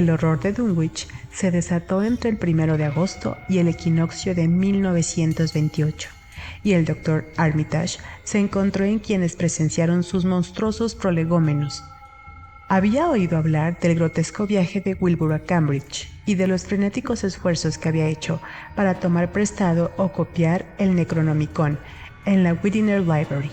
El horror de Dunwich se desató entre el 1 de agosto y el equinoccio de 1928, y el Dr. Armitage se encontró en quienes presenciaron sus monstruosos prolegómenos. Había oído hablar del grotesco viaje de Wilbur a Cambridge y de los frenéticos esfuerzos que había hecho para tomar prestado o copiar el Necronomicon en la Whittier Library.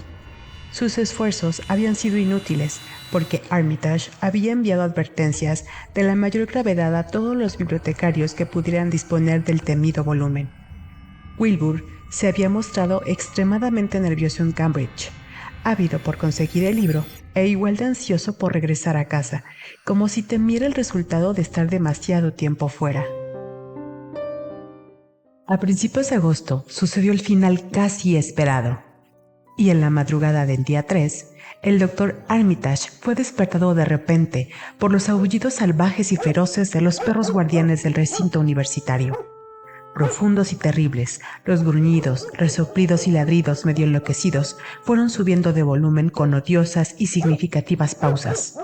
Sus esfuerzos habían sido inútiles porque Armitage había enviado advertencias de la mayor gravedad a todos los bibliotecarios que pudieran disponer del temido volumen. Wilbur se había mostrado extremadamente nervioso en Cambridge, ávido por conseguir el libro e igual de ansioso por regresar a casa, como si temiera el resultado de estar demasiado tiempo fuera. A principios de agosto sucedió el final casi esperado, y en la madrugada del día 3, el Dr. Armitage fue despertado de repente por los aullidos salvajes y feroces de los perros guardianes del recinto universitario. Profundos y terribles, los gruñidos, resoplidos y ladridos medio enloquecidos fueron subiendo de volumen con odiosas y significativas pausas.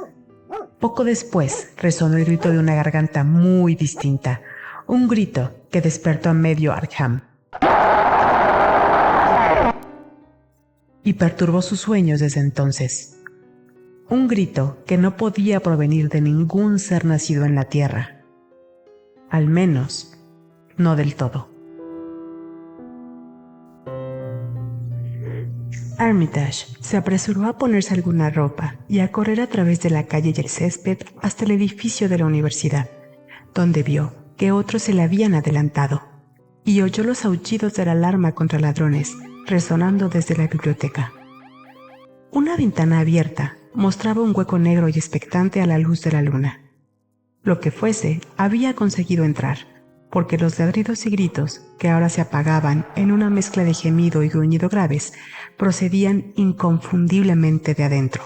Poco después resonó el grito de una garganta muy distinta, un grito que despertó a medio Arkham y perturbó sus sueños desde entonces. Un grito que no podía provenir de ningún ser nacido en la tierra. Al menos, no del todo. Armitage se apresuró a ponerse alguna ropa y a correr a través de la calle y el césped hasta el edificio de la universidad, donde vio que otros se le habían adelantado, y oyó los aullidos de la alarma contra ladrones resonando desde la biblioteca. Una ventana abierta mostraba un hueco negro y expectante a la luz de la luna. Lo que fuese había conseguido entrar, porque los ladridos y gritos, que ahora se apagaban en una mezcla de gemido y gruñido graves, procedían inconfundiblemente de adentro.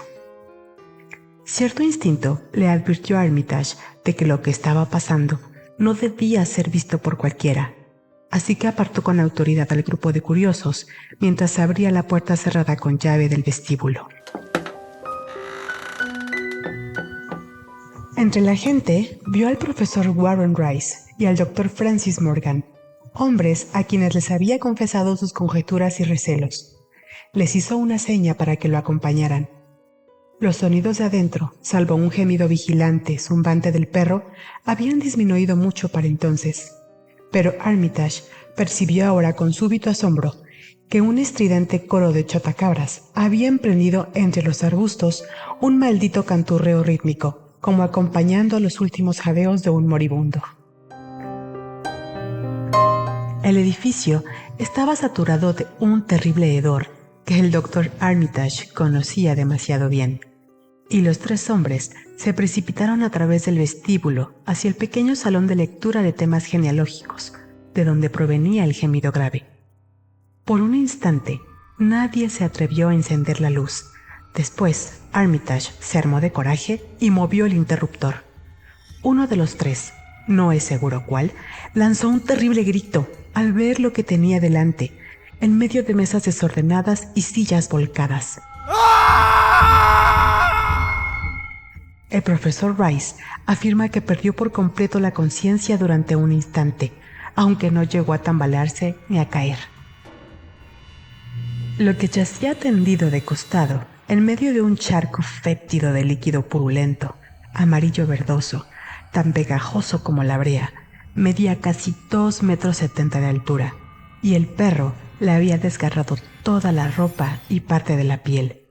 Cierto instinto le advirtió a Armitage de que lo que estaba pasando no debía ser visto por cualquiera, así que apartó con autoridad al grupo de curiosos mientras abría la puerta cerrada con llave del vestíbulo. Entre la gente vio al profesor Warren Rice y al Dr. Francis Morgan, hombres a quienes les había confesado sus conjeturas y recelos. Les hizo una seña para que lo acompañaran. Los sonidos de adentro, salvo un gemido vigilante, zumbante del perro, habían disminuido mucho para entonces. Pero Armitage percibió ahora con súbito asombro que un estridente coro de chotacabras había emprendido entre los arbustos un maldito canturreo rítmico, como acompañando los últimos jadeos de un moribundo. El edificio estaba saturado de un terrible hedor que el Dr. Armitage conocía demasiado bien, y los tres hombres se precipitaron a través del vestíbulo hacia el pequeño salón de lectura de temas genealógicos, de donde provenía el gemido grave. Por un instante, nadie se atrevió a encender la luz. Después, Armitage se armó de coraje y movió el interruptor. Uno de los tres, no es seguro cuál, lanzó un terrible grito al ver lo que tenía delante, en medio de mesas desordenadas y sillas volcadas. El profesor Rice afirma que perdió por completo la conciencia durante un instante, aunque no llegó a tambalearse ni a caer. Lo que yacía tendido de costado, en medio de un charco fétido de líquido purulento, amarillo verdoso, tan pegajoso como la brea, medía casi 2,70 metros de altura, y el perro le había desgarrado toda la ropa y parte de la piel.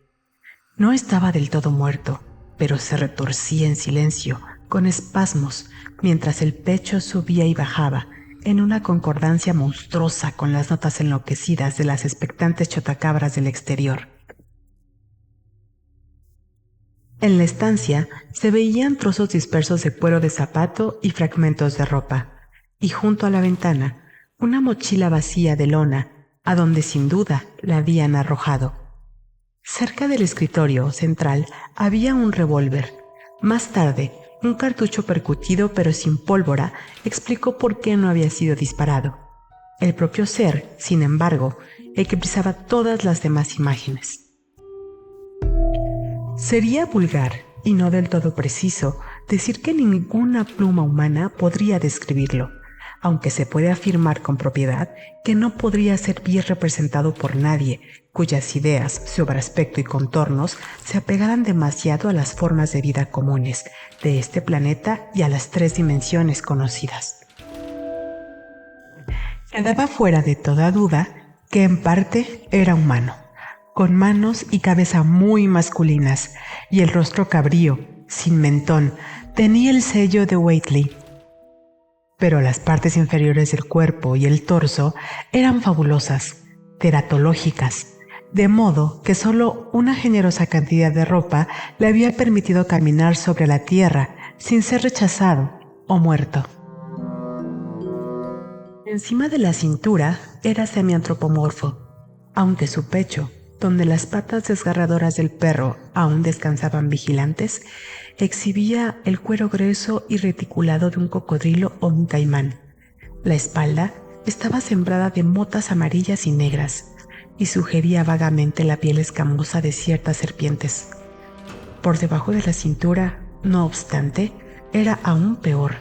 No estaba del todo muerto, pero se retorcía en silencio, con espasmos, mientras el pecho subía y bajaba, en una concordancia monstruosa con las notas enloquecidas de las expectantes chotacabras del exterior. En la estancia se veían trozos dispersos de cuero de zapato y fragmentos de ropa, y junto a la ventana, una mochila vacía de lona, a donde sin duda la habían arrojado. Cerca del escritorio central había un revólver. Más tarde, un cartucho percutido pero sin pólvora explicó por qué no había sido disparado. El propio ser, sin embargo, eclipsaba todas las demás imágenes. Sería vulgar y no del todo preciso decir que ninguna pluma humana podría describirlo, aunque se puede afirmar con propiedad que no podría ser bien representado por nadie cuyas ideas sobre aspecto y contornos se apegaran demasiado a las formas de vida comunes de este planeta y a las 3 dimensiones conocidas. Quedaba fuera de toda duda que en parte era humano, con manos y cabeza muy masculinas y el rostro cabrío, sin mentón, tenía el sello de Whately. Pero las partes inferiores del cuerpo y el torso eran fabulosas, teratológicas, de modo que solo una generosa cantidad de ropa le había permitido caminar sobre la tierra sin ser rechazado o muerto. Encima de la cintura era semiantropomorfo, aunque su pecho, donde las patas desgarradoras del perro aún descansaban vigilantes, exhibía el cuero grueso y reticulado de un cocodrilo o un caimán. La espalda estaba sembrada de motas amarillas y negras y sugería vagamente la piel escamosa de ciertas serpientes. Por debajo de la cintura, no obstante, era aún peor,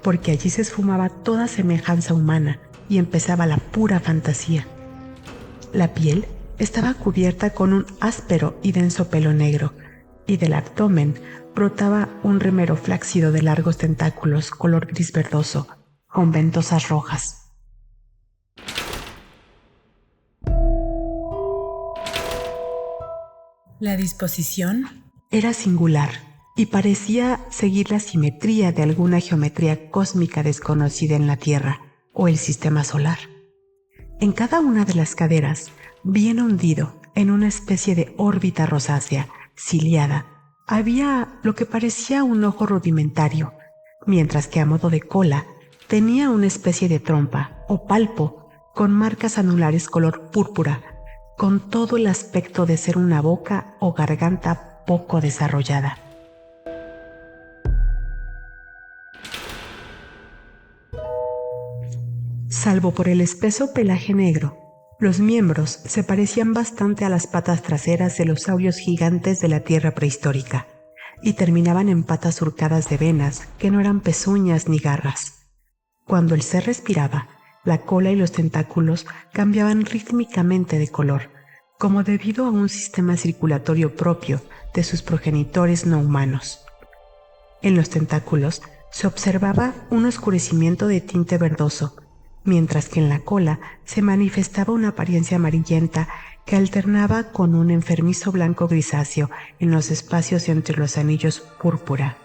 porque allí se esfumaba toda semejanza humana y empezaba la pura fantasía. La piel estaba cubierta con un áspero y denso pelo negro, y del abdomen brotaba un remero flácido de largos tentáculos color gris verdoso, con ventosas rojas. La disposición era singular y parecía seguir la simetría de alguna geometría cósmica desconocida en la Tierra o el sistema solar. En cada una de las caderas, bien hundido en una especie de órbita rosácea, ciliada, había lo que parecía un ojo rudimentario, mientras que a modo de cola tenía una especie de trompa o palpo con marcas anulares color púrpura, con todo el aspecto de ser una boca o garganta poco desarrollada. Salvo por el espeso pelaje negro, los miembros se parecían bastante a las patas traseras de los saurios gigantes de la Tierra prehistórica, y terminaban en patas surcadas de venas que no eran pezuñas ni garras. Cuando el ser respiraba, la cola y los tentáculos cambiaban rítmicamente de color, como debido a un sistema circulatorio propio de sus progenitores no humanos. En los tentáculos se observaba un oscurecimiento de tinte verdoso, mientras que en la cola se manifestaba una apariencia amarillenta que alternaba con un enfermizo blanco grisáceo en los espacios entre los anillos púrpura.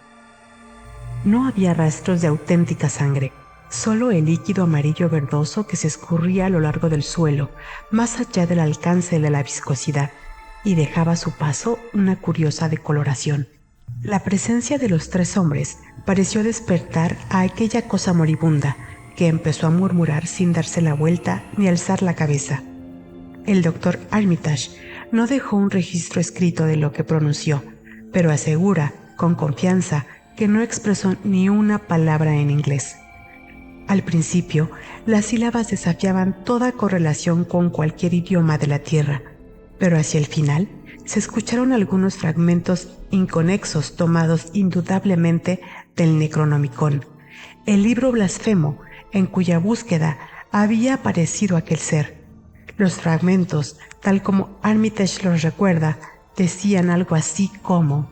No había rastros de auténtica sangre, solo el líquido amarillo verdoso que se escurría a lo largo del suelo, más allá del alcance de la viscosidad, y dejaba a su paso una curiosa decoloración. La presencia de los 3 hombres pareció despertar a aquella cosa moribunda, que empezó a murmurar sin darse la vuelta ni alzar la cabeza. El doctor Armitage no dejó un registro escrito de lo que pronunció, pero asegura, con confianza, que no expresó ni una palabra en inglés. Al principio, las sílabas desafiaban toda correlación con cualquier idioma de la Tierra, pero hacia el final se escucharon algunos fragmentos inconexos tomados indudablemente del Necronomicon, el libro blasfemo en cuya búsqueda había aparecido aquel ser. Los fragmentos, tal como Armitage los recuerda, decían algo así como: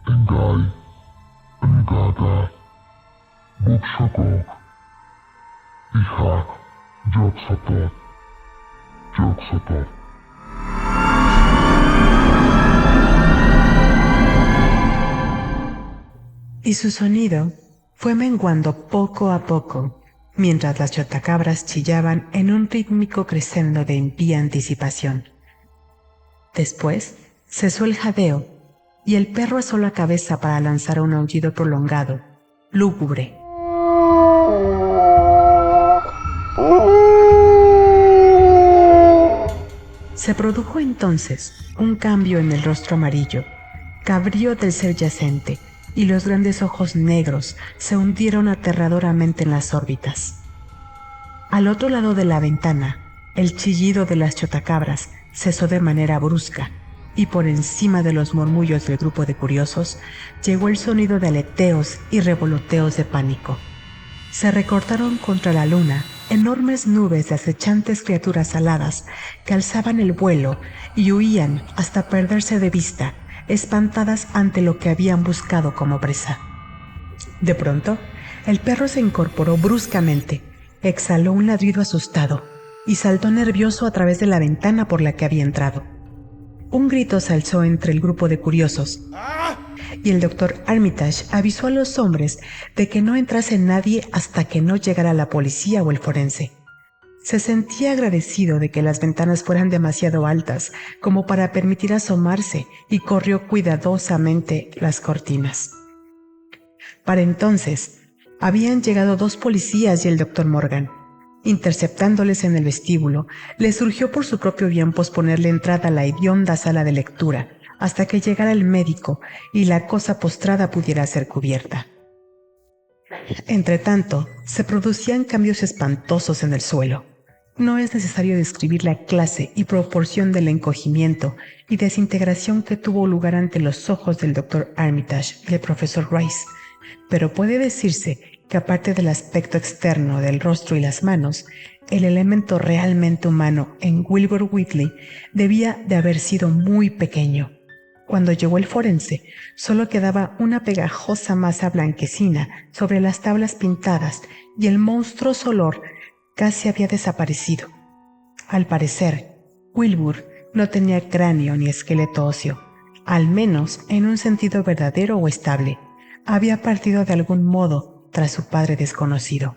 Engai, Engada, Bukshagog, Iha, Yog-Sothoth, Yog-Sothoth. Y su sonido fue menguando poco a poco, mientras las chotacabras chillaban en un rítmico crescendo de impía anticipación. Después cesó el jadeo y el perro asó la cabeza para lanzar un aullido prolongado, lúgubre. Se produjo entonces un cambio en el rostro amarillo, cabrío del ser yacente, y los grandes ojos negros se hundieron aterradoramente en las órbitas. Al otro lado de la ventana, el chillido de las chotacabras cesó de manera brusca, y por encima de los murmullos del grupo de curiosos llegó el sonido de aleteos y revoloteos de pánico. Se recortaron contra la luna enormes nubes de acechantes criaturas aladas que alzaban el vuelo y huían hasta perderse de vista, espantadas ante lo que habían buscado como presa. De pronto, el perro se incorporó bruscamente, exhaló un ladrido asustado y saltó nervioso a través de la ventana por la que había entrado. Un grito se alzó entre el grupo de curiosos y el doctor Armitage avisó a los hombres de que no entrase nadie hasta que no llegara la policía o el forense. Se sentía agradecido de que las ventanas fueran demasiado altas como para permitir asomarse y corrió cuidadosamente las cortinas. Para entonces, habían llegado 2 policías y el doctor Morgan. Interceptándoles en el vestíbulo, le surgió por su propio bien posponer la entrada a la hedionda sala de lectura hasta que llegara el médico y la cosa postrada pudiera ser cubierta. Entretanto, se producían cambios espantosos en el suelo. No es necesario describir la clase y proporción del encogimiento y desintegración que tuvo lugar ante los ojos del doctor Armitage y el profesor Rice, pero puede decirse que aparte del aspecto externo del rostro y las manos, el elemento realmente humano en Wilbur Wheatley debía de haber sido muy pequeño. Cuando llegó el forense, solo quedaba una pegajosa masa blanquecina sobre las tablas pintadas y el monstruoso olor casi había desaparecido. Al parecer, Wilbur no tenía cráneo ni esqueleto óseo, al menos en un sentido verdadero o estable. Había partido de algún modo tras su padre desconocido.